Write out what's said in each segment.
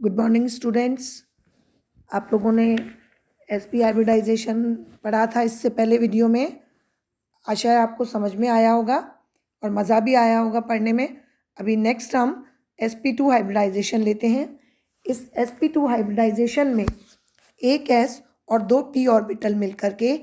Good morning students. आप लोगों ने एसपी हाइब्रिडाइजेशन पढ़ा था इससे पहले वीडियो में। आशा है आपको समझ में आया होगा और मज़ा भी आया होगा पढ़ने में। अभी नेक्स्ट हम sp2 हाइब्रिडाइजेशन लेते हैं। इस sp2 हाइब्रिडाइजेशन में एक s और दो p ऑर्बिटल मिलकर के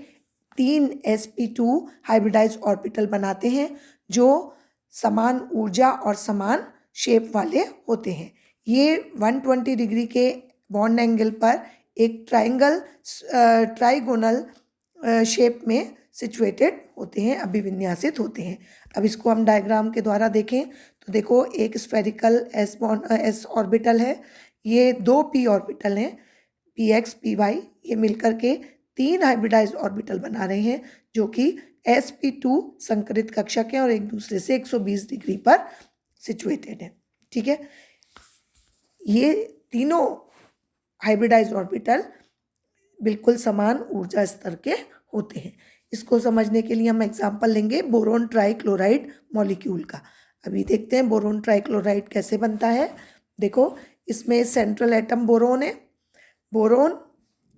तीन sp2 हाइब्रिडाइज ऑर्बिटल बनाते हैं जो समान ऊर्जा और समान शेप वाले होते हैं। ये 120 डिग्री के बॉन्ड एंगल पर एक ट्राइगोनल शेप में सिचुएटेड होते हैं, अभिविन्यासित होते हैं। अब इसको हम डायग्राम के द्वारा देखें तो देखो, एक स्फेरिकल एस ऑर्बिटल है, ये दो पी ऑर्बिटल हैं, पी एक्स पी वाई, ये मिलकर के तीन हाइब्रिडाइज ऑर्बिटल बना रहे हैं जो कि sp2 संकरित कक्षक है और एक दूसरे से 120 डिग्री पर सिचुएटेड है। ठीक है, ये तीनों हाइब्रिडाइज ऑर्बिटल बिल्कुल समान ऊर्जा स्तर के होते हैं। इसको समझने के लिए हम एग्जांपल लेंगे बोरोन ट्राइक्लोराइड मॉलिक्यूल का। अभी देखते हैं बोरोन ट्राइक्लोराइड कैसे बनता है। देखो, इसमें सेंट्रल एटम बोरोन है। बोरोन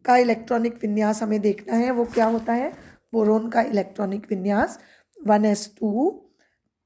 का इलेक्ट्रॉनिक विन्यास हमें देखना है, वो क्या होता है। बोरोन का इलेक्ट्रॉनिक विन्यास 1s2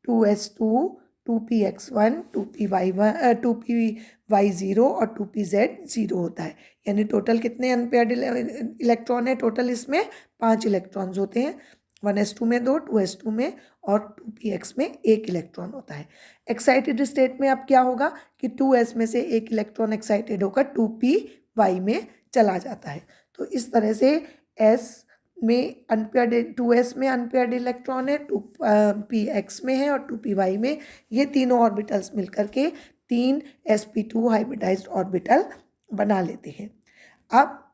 2s2 2px1 2py0 और 2pz0 होता है। यानी टोटल कितने अनपेयर्ड इलेक्ट्रॉन है, टोटल इसमें 5 इलेक्ट्रॉन्स होते हैं। 1s2 में 2, 2s2 में और 2px में 1 इलेक्ट्रॉन होता है। एक्साइटेड स्टेट में अब क्या होगा कि 2s में से 1 इलेक्ट्रॉन एक्साइटेड होकर 2py में चला जाता है। तो इस तरह से s में अनपेयर्ड, 2s में अनपेयर्ड इलेक्ट्रॉन है, 2px में है और 2py में, ये तीनों ऑर्बिटल्स मिलकर के तीन sp2 हाइब्रिडाइज्ड ऑर्बिटल बना लेते हैं। अब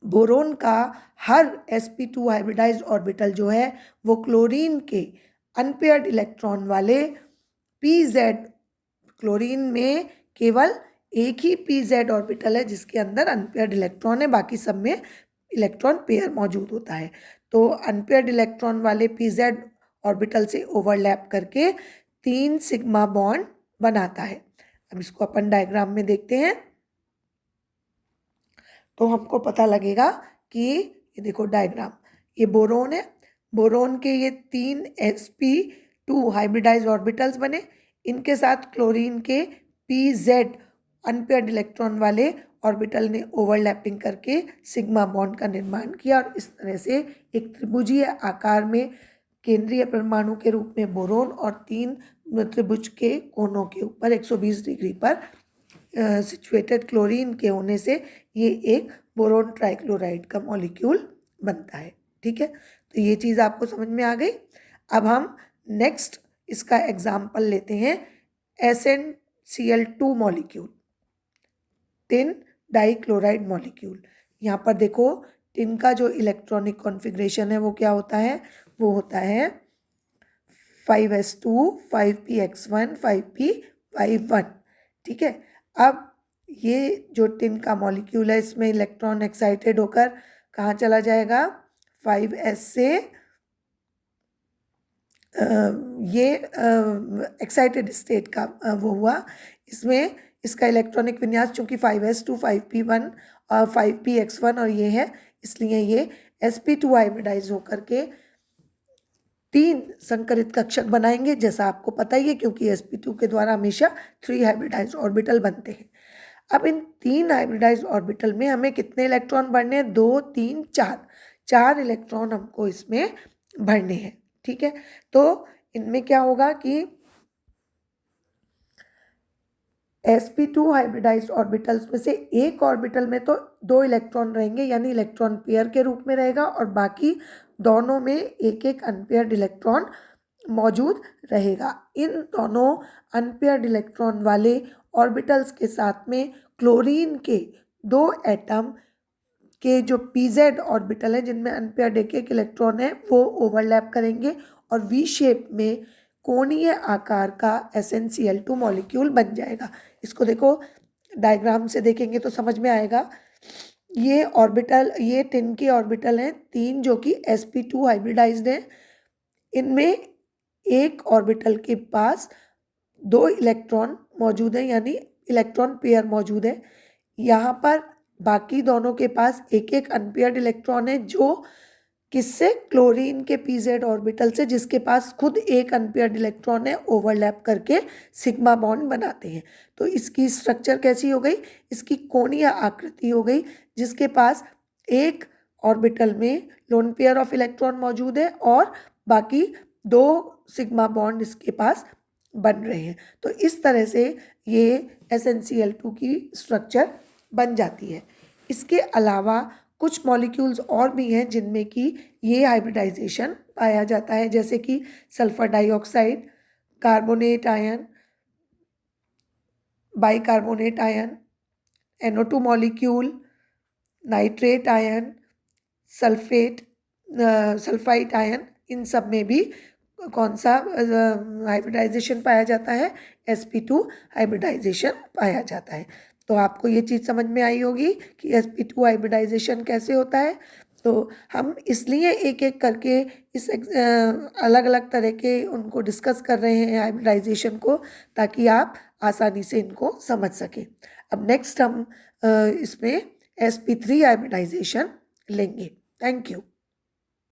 बोरोन का हर sp2 हाइब्रिडाइज्ड ऑर्बिटल जो है वो क्लोरीन के अनपेयर्ड इलेक्ट्रॉन वाले pz, क्लोरीन में केवल एक ही pz ऑर्बिटल है जिसके अंदर अनपेयर्ड इलेक्ट्रॉन है, बाकी सब में इलेक्ट्रॉन पेयर मौजूद होता है। तो अनपेयर्ड इलेक्ट्रॉन वाले pz ऑर्बिटल से ओवरलैप करके 3 सिग्मा बॉन्ड बनाता है। अब इसको अपन डायग्राम में देखते हैं तो हमको पता लगेगा कि ये देखो डायग्राम, ये बोरोन है। बोरोन के ये 3 sp2 हाइब्रिडाइज्ड ऑर्बिटल्स बने, इनके साथ क्लोरीन के pz अनपेयर्ड इलेक्ट्रॉन वाले ऑर्बिटल ने ओवरलैपिंग करके सिग्मा बॉन्ड का निर्माण किया और इस तरह से एक त्रिभुजीय आकार में केंद्रीय परमाणु के रूप में बोरोन और 3 त्रिभुज के कोनों के ऊपर 120 डिग्री पर सिचुएटेड क्लोरीन के होने से ये एक बोरोन ट्राइक्लोराइड का मॉलिक्यूल बनता है। ठीक है, तो ये चीज़ आपको समझ में आ गई। अब हम नेक्स्ट इसका एग्जाम्पल लेते हैं SnCl2 molecule, tin dichloride molecule. यहाँ पर देखो, टिन का जो इलेक्ट्रॉनिक कॉन्फ़िगरेशन है वो क्या होता है, वो होता है 5s2 5px1 5py1। ठीक है, अब ये जो टिन का मॉलिक्यूल है इसमें इलेक्ट्रॉन एक्साइटेड होकर कहाँ चला जाएगा, 5s से ये एक्साइटेड स्टेट का वो हुआ। इसमें इसका इलेक्ट्रॉनिक विन्यास चूंकि 5s2 5p1 और 5px1 और ये है, इसलिए ये sp2 हाइब्रिडाइज होकर के 3 संकरित कक्षक बनाएंगे, जैसा आपको पता ही है क्योंकि sp2 के द्वारा हमेशा 3 हाइब्रिडाइज ऑर्बिटल बनते हैं। अब इन 3 हाइब्रिडाइज ऑर्बिटल में हमें कितने इलेक्ट्रॉन भरने हैं, 2 3 4, 4 इलेक्ट्रॉन हमको इसमें भरने हैं। ठीक है, तो इनमें क्या होगा कि sp2 हाइब्रिडाइज्ड ऑर्बिटल्स में से एक ऑर्बिटल में तो 2 इलेक्ट्रॉन रहेंगे, यानी इलेक्ट्रॉन पेयर के रूप में रहेगा, और बाकी दोनों में एक एक अनपेयर्ड इलेक्ट्रॉन मौजूद रहेगा। इन दोनों अनपेयर्ड इलेक्ट्रॉन वाले ऑर्बिटल्स के साथ में क्लोरीन के 2 एटम के जो pz ऑर्बिटल है जिनमें अनपेयर्ड एक एक इलेक्ट्रॉन है वो ओवरलैप करेंगे और वी शेप में कोणीय आकार का SnCl2 मॉलिक्यूल बन जाएगा। इसको देखो, डायग्राम से देखेंगे तो समझ में आएगा। ये ऑर्बिटल, ये टिन के ऑर्बिटल हैं 3 जो कि sp2 हाइब्रिडाइज्ड हैं। इनमें एक ऑर्बिटल के पास 2 इलेक्ट्रॉन मौजूद हैं, यानी इलेक्ट्रॉन पेयर मौजूद है। यहाँ पर बाकी दोनों के पास एक एक अनपेयर्ड इलेक्ट्रॉन है, जो किससे, क्लोरीन के पीजेड ऑर्बिटल से, जिसके पास खुद एक अनपेयर्ड इलेक्ट्रॉन है, ओवरलैप करके सिग्मा बॉन्ड बनाते हैं। तो इसकी स्ट्रक्चर कैसी हो गई, इसकी कोणीय आकृति हो गई, जिसके पास एक ऑर्बिटल में लोन पेयर ऑफ इलेक्ट्रॉन मौजूद है और बाकी दो सिग्मा बॉन्ड इसके पास बन रहे हैं। तो इस तरह से ये SnCl2 की स्ट्रक्चर बन जाती है। इसके अलावा कुछ मॉलिक्यूल्स और भी हैं जिनमें कि ये हाइब्रिडाइजेशन पाया जाता है, जैसे कि sulphur dioxide, carbonate ion, bicarbonate ion, NO2 molecule, nitrate ion, sulphite ion, इन सब में भी कौन सा हाइब्रिडाइजेशन पाया जाता है, sp2 हाइब्रिडाइजेशन पाया जाता है। तो आपको ये चीज़ समझ में आई होगी कि sp2 हाइब्रिडाइजेशन कैसे होता है। तो हम इसलिए एक एक करके इस अलग अलग तरह के उनको डिस्कस कर रहे हैं हाइब्रिडाइजेशन को, ताकि आप आसानी से इनको समझ सकें। अब नेक्स्ट हम इसमें sp3 हाइब्रिडाइजेशन लेंगे। Thank you.